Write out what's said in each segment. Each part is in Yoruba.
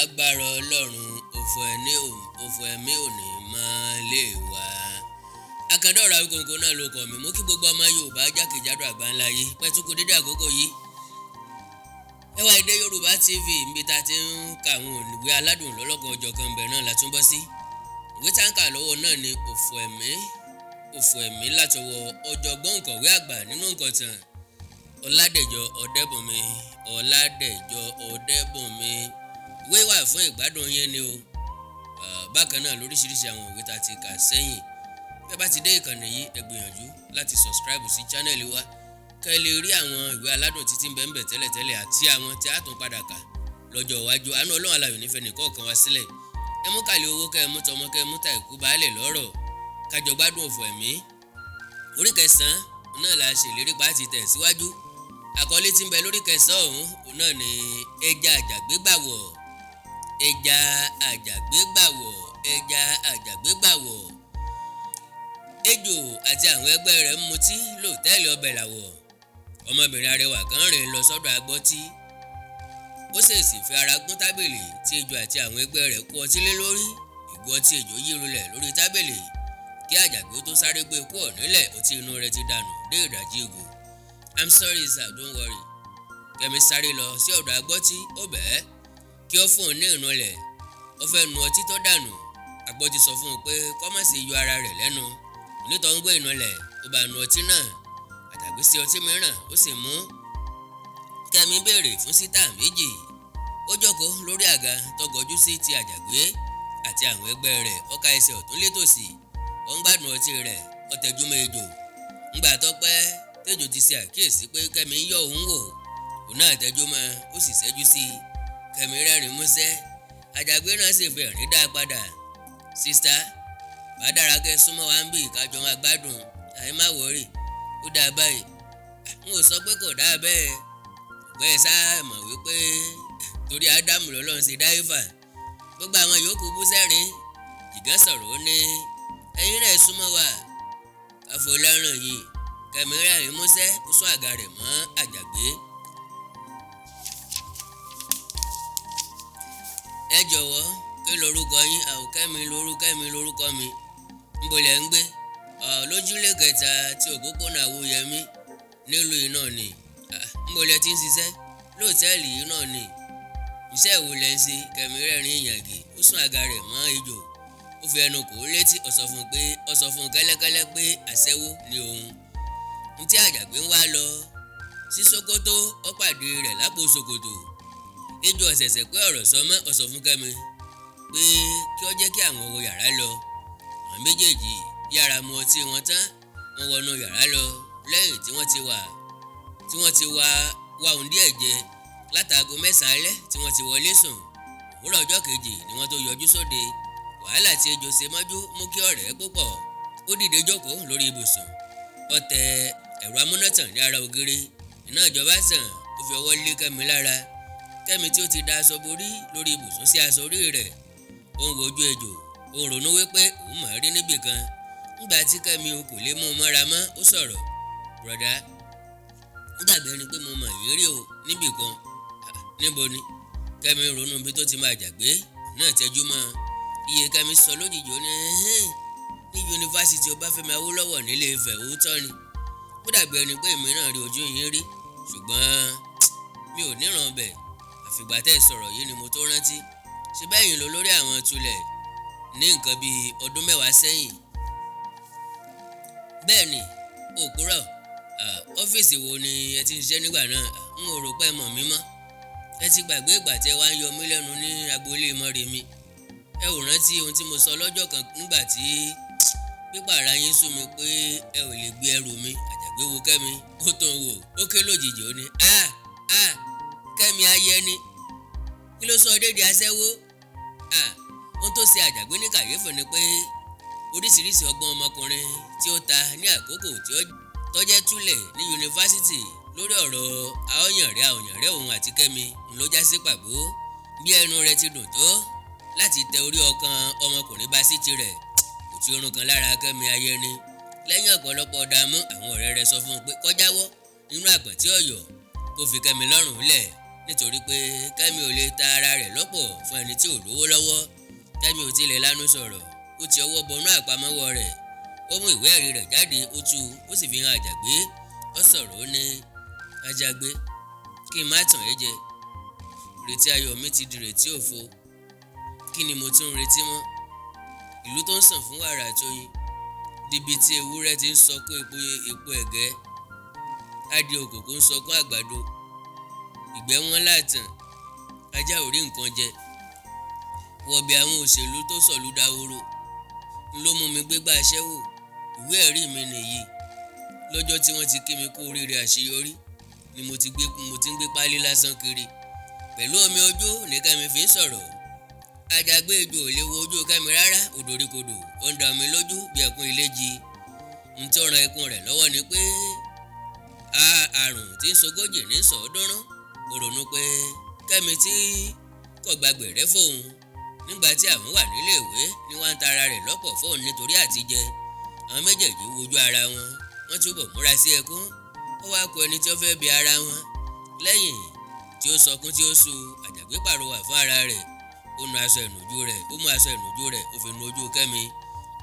lágbára Ọlọ́run òfò ẹ̀mí ò ní máa lè wá. Akadọ́ra Awikonko náà ló kọ̀ mí mú kí gbogbo ọmọ Yorùbá jákèjádò àgbáńláyé pẹ̀tùkù dédé àkókò yìí. Ẹwà Èdè Yorùbá TV níbi tá a ti ń ka àwọn ìwé aládùn lọ́lọ́kan ọjọ́kan bẹ̀ náà la tún bọ́ sí. Ìwé tá ń kà lọ́wọ́ náà ni òfò ẹ̀mí látọwọ́ ọ̀jọ̀gbọ́n òǹkọ̀wé àgbà nínú nǹkan Ọládẹ̀jọ Ọdẹ́bùnmi. Ìwé wà fún ìgbádùn yẹn ni o. Bákan náà lóríṣiríṣi àwọn ìwé tá a ti kà sẹ́yìn. Bí ẹ bá ti dé ìkànnì yìí ẹ gbìyànjú láti subscribe sí channel wa kẹ́ ẹ lè rí àwọn ìwé aládùn títí ń bẹ tẹ́lẹ̀tẹ́lẹ̀ àti àwọn tí a tún padà kà lọ́jọ́ iwájú. Àánú Ọlọ́run aláyọ̀ nífẹ̀ẹ́ nìkọ̀ọ̀kan wá sílẹ̀. Ẹ mú kàlẹ́ owó kẹ́ ẹ mú tọmọ kẹ́ ẹ mú tàìkú baálẹ̀ lọ́rọ̀ kájọ gbádùn òfò ẹ̀mí. Orí 9 náà la ṣèlérí pa ti tẹ̀ síwájú. Àkọlé tí ń bẹ lórí 9 ọ̀hún náà ni ẹja àjàgbégbàwọ̀. Ejò àti àwọn ẹgbẹ́ rẹ̀ ń mutí lòtẹ́ẹ̀lì ọbẹ̀ làwọ̀. Ọmọbìnrin arẹwà kan rìn lọ sọ́dọ̀ agbọ́tí. Ó ṣèèṣì fi ara gún tábìlì tí ejò àti àwọn ẹgbẹ́ rẹ̀ kó ọtí lé lórí. Ìgò ọtí ejò yí rulẹ̀ lórí tábìlì kí àjàgbé tó sáré gbé kúrò nílẹ̀ ọtí inú rẹ̀ ti dànù dé ìdajì ìgò. I'm sorry sir, don't worry. Kẹ́mi sáré lọ sí ọ̀dọ̀ agbọ́tí ó bẹ̀ẹ́ kí ó fún un ní ìrànlẹ̀. Ó fẹ́ nu ọtí tó dànù. Agbọ́tí sọ fún un pé kó má ṣe yọ ara rẹ̀ lẹ́nu. Onítọ̀hún gbé ìrànlẹ̀ ó bá nu ọtí náà. Àjàgbé sí ọtí mìíràn ó sì mú. Kẹ́mi béèrè fún sítà méjì. Ó jókòó lórí àga tó gọjú sí ti àjàgbé àti àwọn ẹgbẹ́ rẹ̀. Ó ká ẹsẹ̀ ọ̀tún létòsí. Ó ń gbádùn ọtí rẹ̀. Ó tẹjúmọ́ ejò. Ńgbà tó pẹ́ tẹ́jò ti ṣe àkíyèsí pé Kẹ́mi ń yọ òun wò. Òun náà tẹjúmọ́ ó sì ṣẹ́jú sí i. Kẹ́mi rẹ́rìn músẹ́. Àjàgbé náà sì fi ẹ̀rín dá padà. Sista bá dára kẹ́ súnmọ́ wa ń bì kájọ máa gbádùn. Àì má wọrí ó dáa báyìí. N ò sọ pé kò dáa bẹ́ẹ̀. Ọ̀gbẹ́ ẹ̀ sáà mọ̀ wípé torí Ádámù lọ́lọ́run ṣe dá Éfà. Gbogbo àwọn yòókù bú sẹ́rìn. Jìgán sọ̀rọ̀ ó ní ẹ̀yin rẹ̀ súnmọ́ wa. Káfọ́ láràn yìí. Kẹ́mi rẹ́rìn músẹ́ ó sún àga rẹ̀ mọ́ àjàgbé. Ẹ jọ̀wọ́ kí lorúkọ yín? Kẹ́mi lorúkọ mi. Níbo lẹ̀ ń gbé? Lójúlé 3 tí òpópónà Awóyẹmí nílùú iná ni. Níbo lẹ ti ń ṣiṣẹ́? Lóòtẹ́ẹ̀lì yìí náà ni. Iṣẹ́ wo lẹ ń ṣe? Kẹ́mi rẹ́rìn ìyàngì ó sún àga rẹ̀ mọ́ ejò. Ó fi ẹnu kò létí ó sọ fún kẹ́lẹ́kẹ́lẹ́ pé aṣẹ́wó ni òun. Ní tí àjàgbé ń wá lọ sí Sókótó ó pàdé rẹ̀ lápò ṣòkòtò. Ejò ọ̀sẹ̀sẹ̀ pé ọ̀rọ̀ sọmọ́ ó sọ fún Kẹ́mi pé kí ó jẹ́ kí àwọn wọ yàrá lọ. Àwọn méjèèjì yára mu ọtí wọn tán. Wọ́n wọnú yàrá lọ lẹ́yìn tí wọ́n ti wá ohun díẹ̀ jẹ látago 9 alẹ́ tí wọ́n ti wọlé sùn. Òwúrọ̀ ọjọ́ kejì ni wọ́n tó yọjú sóde. Wàhálà tí ejò ṣe mọ́jú mú kí ọ̀rẹ́ púpọ̀. Ó dìde jókòó lórí ibùsùn. Ó tẹ ẹ̀rọ amúnátàn ní ara ògiri. Iná ìjọba sàn ó fi ọwọ́ lé Kẹ́mi lára. Kẹ́mi tí ó ti da aṣọ borí lórí ibùsùn sí aṣọ orí rẹ̀. Ó ń wojú ejò. Ó ń ronú wípé òun máa rí níbì kan. Nígbà tí Kẹ́mi kò lè mú un mọ́ra mọ́ ó sọ̀rọ̀. Bùrọ̀dá ó dàbí ẹni pé mo mọ̀ yín rí o níbì kan. Níbo ni? Kẹ́mi ronú bí tó ti máa jàgbé náà tẹjú mọ́. Iye Kẹ́mi sọ lójijì ó ní yunifásitì Ọbáfẹ́mi Awólọ́wọ̀ nílé Ifẹ̀ òótọ́ ni. Ó dàbí ẹni pé èmi náà rí ojú yín rí ṣùgbọ́n mi ò níran bẹ̀. Àfìgbà tẹ́ sọ̀rọ̀ yìí ni mo tó rántí. Ṣé bẹ́yìn ló lórí àwọn tulẹ̀ ní nǹkan bíi ọdún 10 sẹ́yìn? Bẹ́ẹ̀ ni òpùrọ̀. Ọ́fíìsì wo ni ẹ ti ń ṣiṣẹ́ nígbà náà? N ò rò pé mọ̀ mí mọ́. Ẹ ti gbàgbé ìgbà tẹ́ wá ń yọ mí lẹ́nu ní agboolé Mọ́remí. Ẹ ò rántí ohun tí mo sọ lọ́jọ́ kan nígbà tí pípàrà yín sú mi pé ẹ ò lè gbé ẹrù mi. Àjàgbé wo Kẹ́mi ó tó ń wò ó ké lójijì ó ní Kẹ́mi ayẹni kí ló sọ dédé aṣẹ́wó? Ohun tó ṣe Àjàgbé ní kàyéfì ni pé oríṣiríṣi ọgbọ́n ọmọkùnrin tí ó ta ní àkókò tí ó tọ́jẹ́ túlẹ̀ ní yunifásitì lórí ọ̀rọ̀ àọ̀yànrẹ́ òun àti Kẹ́mi ló já sí pàbó. Bí ẹnu rẹ̀ ti dùn tó láti tẹ orí ọkàn ọmọkùnrin bá sí tirẹ̀ kò tí orun kan lára Kẹ́mi ayẹni. Lẹ́yìn ọ̀pọ̀lọpọ̀ dààmú àwọn ọ̀rẹ́ rẹ̀ sọ fún un pé kó jáwọ́ nínú àgbọ̀n tí ọ̀yọ́ kó fi Kẹ́mi lọ́rùn lẹ̀. nítorí pé Kẹ́mi ò lè ta ara rẹ̀ lọ́pọ̀ fún ẹni tí ò lówó lọ́wọ́. Kẹ́mi ò tilẹ̀ lánú sọ̀rọ̀, ó ti ọwọ́ bọnú àpamọ́wọ́ rẹ̀, ó mú ìwé ẹ̀rí rẹ̀ jáde, ó tú ó sì fi hàn Àjàgbé. Ó sọ̀rọ̀ ó ní, Àjàgbé, kí n má tàn ẹ́ jẹ, ìrètí ayọ̀ mi ti di ìrètí òfo. Kí ni mo tún ń retí mọ́? Ìlú tó ń sàn fún wàrà àtoyin, dibi tí ewúrẹ́ ti ń sọkún epo ẹ̀gẹ́, adìẹ òkòkò ń sọkún àgbàdo, ìgbẹ́ wọn láàtàn, ajá ò rí nǹkan jẹ. Wọ̀bì àwọn òṣèlú tó sọ̀lú dahoro ló mú mi gbégbá aṣẹ́wó. Ìwé ẹ̀rí mi nìyí. Lọ́jọ́ tí wọ́n ti kí mi kú oríire àṣeyọrí ni mo ti ń gbé pálí lásán kiri. Pẹ̀lú omi ojú ní Kẹ́mi fi ń sọ̀rọ̀. Àjàgbé ejò ò lè wo ojú Kẹ́mi rárá, òdòríkodò ó ń dà mí lójú bí ẹkún iléji. N tó ran ẹkún rẹ̀ lọ́wọ́ ni pé àrùn tí ń sogójì ní sọ̀ọ́dúnrún. Mo ronú pé Kẹ́mi tí kò gbàgbé rẹ̀ fóun nígbà tí àwọn wà nílé ìwé ni wọ́n ń ta ara rẹ̀ lọ́pọ̀ fóun nítorí àtijẹ. Àwọn méjèèjì wojú ara wọn, wọ́n túbọ̀ múra sí ẹkún. Ó wá kó ẹni tí ó fẹ́ bi ara wọn. Lẹ́yìn tí ó sọkún tí ó sú, Àjàgbé pàrọwà fún ara rẹ̀. Ó mú aṣọ ìnùjú rẹ̀ ó fi nu ojú Kẹ́mi.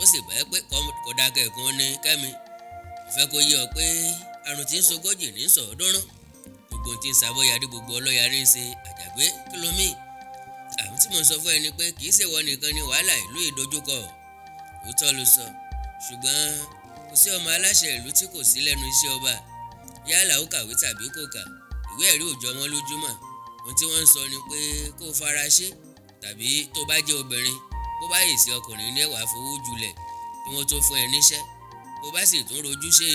Ó sì bá pé kò dákẹ́ ẹ̀kún ní Kẹ́mi. Ìfẹ́ kó yé ọ pé àrùn tí ń sogójì ní sọ̀ọ́dúnrún. Gbogbo tí ń sàbọ̀yàdé gbogbo ọlọ́yà ní í ṣe. Àjàgbé, kí ló mí? Àwọn tí mo sọ fún ẹ ni pé kì í ṣèwọ nìkan ni wàhálà ìlú ìdojúkọ. Òótọ́ ló sọ, ṣùgbọ́n kò sí ọmọ aláṣẹ ìlú tí kò sí lẹ́nu iṣẹ́ ọba. Yálà ó kàwé tàbí kò kà, ìwé ẹ̀rí ò jọ mọ́ lójúmọ́. Ohun tí wọ́n ń sọ ni pé kó o fara ṣe, tàbí tó bá jẹ́ obìnrin, bó bá yè sí ọkùnrin ní ẹ̀wà fowó julẹ̀ kí wọ́n tó fún ẹ níṣẹ́. Bó bá sì tún rọ́jú ṣe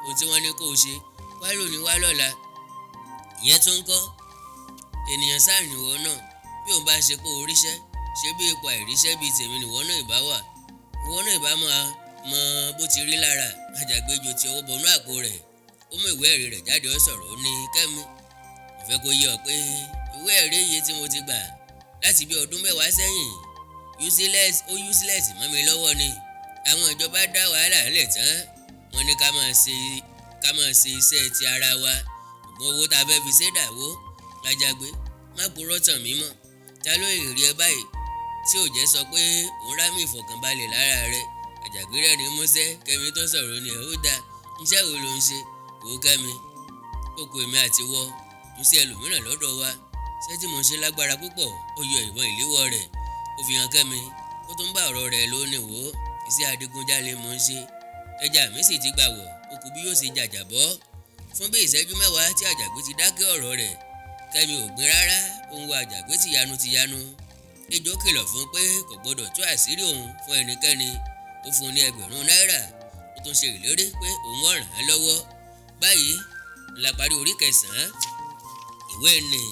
ohun tí wọ́n ní kó o ṣe, wá lónìí wá lọ́la. Ìyẹn tó ń kọ́ ènìyàn sáà nìwọ náà. Bí òun bá ṣe pé o ríṣẹ́, ṣé bí ipò àìríṣẹ́ bíi tèmi nìwọ náà ìbá wà. Ìwọ náà ìbá máa mọ bó ti rí lára. Àjàgbé ejò ti ọwọ́ bọnú àpò rẹ̀, ó mú ìwé ẹ̀rí rẹ̀ jáde. Ó sọ̀rọ̀ ó ní, Kẹ́mi, mo fẹ́ kó yé ọ pé ìwé ẹ̀rí iye tí mo ti gbà láti bí ọdún mẹ́wàá sẹ́yìn useless mọ́ mi lọ́wọ́ ni. Àwọn ìjọba dá wàhálà lẹ̀ tán, wọ́n ní ká máa ṣe iṣẹ́ ti ara wa, ṣùgbọ́n owó tá a fẹ́ fi ṣe dàwó. Àjàgbé, má purọ́ tàn mí mọ́. Ta ló rí ẹ báyìí tí ò jẹ́ sọ pé òun rámì ìfọ̀kànbalẹ̀ lára rẹ̀? Àjàgbé rẹ̀ ní músẹ́. Kẹ́mi tó sọ̀rọ̀ ni ẹ̀ ó dáa. Iṣẹ́ wo ló ń ṣe? Wò ó Kẹ́mi, kókó èmi àti wọ́ tún sí ẹlòmíràn lọ́dọ̀ wa. Ṣé tí mo ń ṣe lágbára púpọ̀? Ó yọ ìbọn ìléwọ́ rẹ̀, ó fi hàn Kẹ́mi. Ó tún bá ọ̀rọ̀ rẹ̀ lónìí wò ó. Iṣẹ́ adigunjalè mo ń ṣe. Ẹja mi sì ti gbà wọ̀, ó kù bí yóò ṣe jàjàbọ́. Fún bí ìṣẹ́jú mẹ́wàá tí Àjàgbé ti dákẹ́ ọ̀rọ̀ rẹ̀, Kẹ́mi ò gbìn rárá. Ó ń wo Àjàgbé tìyanu. Ejò kìlọ̀ fún pé kò gbọdọ̀ tú àṣírí òun fún ẹnikẹ́ni. Ó fún un ní ẹgbẹ̀rún náírà. Ó tún ṣe ìlérí pé òun ó ràn án lọ́wọ́. Báyìí la parí orí 9 ìwé ni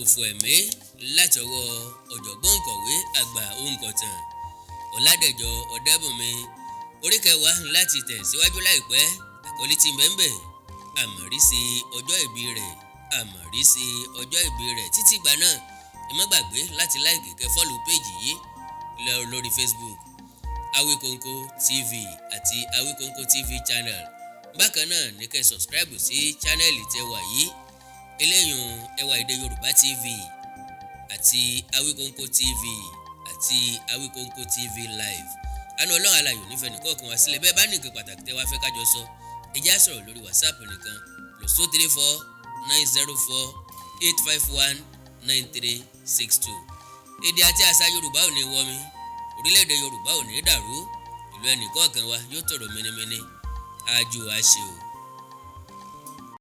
Òfò Ẹ̀mí láti ọwọ́ ọ̀jọ̀gbọ́n òǹkọ̀wé àgbà òǹkọ̀tàn Ọládẹ̀jọ Ọ̀dẹ́bùnmi. Orí 10 láti tẹ̀síwájú láìpẹ́. Àkọlé tí bẹ́ẹ̀ àmọ̀rísí ọjọ́ ìbí rẹ̀. Títí ìgbà náà, ẹ má gbàgbé láti láìkì kẹ́ fọ́lù péjì yìí lórí Facebook Awikonko TV àti Awikonko TV channel. Bákan náà ní kẹ́ subscribe sí chánẹ́ẹ̀lì tẹ́wà yìí, eléyùn Ẹwà Èdè Yorùbá TV àti Awikonko TV àti Awikonko TV live. Àánú Ọlọ́run aláyọ̀ nífẹ̀ẹ́ nìkọ̀ọ̀kan wá sílẹ̀. Bẹ́ẹ̀ bá ní nǹkan pàtàkì tẹ́ wá fẹ́ kájọ sọ, ẹ jẹ́ á sọ̀rọ̀ lórí WhatsApp nìkan +234 904 851 9362. Èdè àti àṣà Yorùbá ò ní wọmi, orílẹ̀-èdè Yorùbá ò ní dàrú, ìlú ẹnìkọ̀ọ̀kan wa yóò tòrò mẹ́nẹ́mẹ́nẹ́. Àjò àṣẹ o.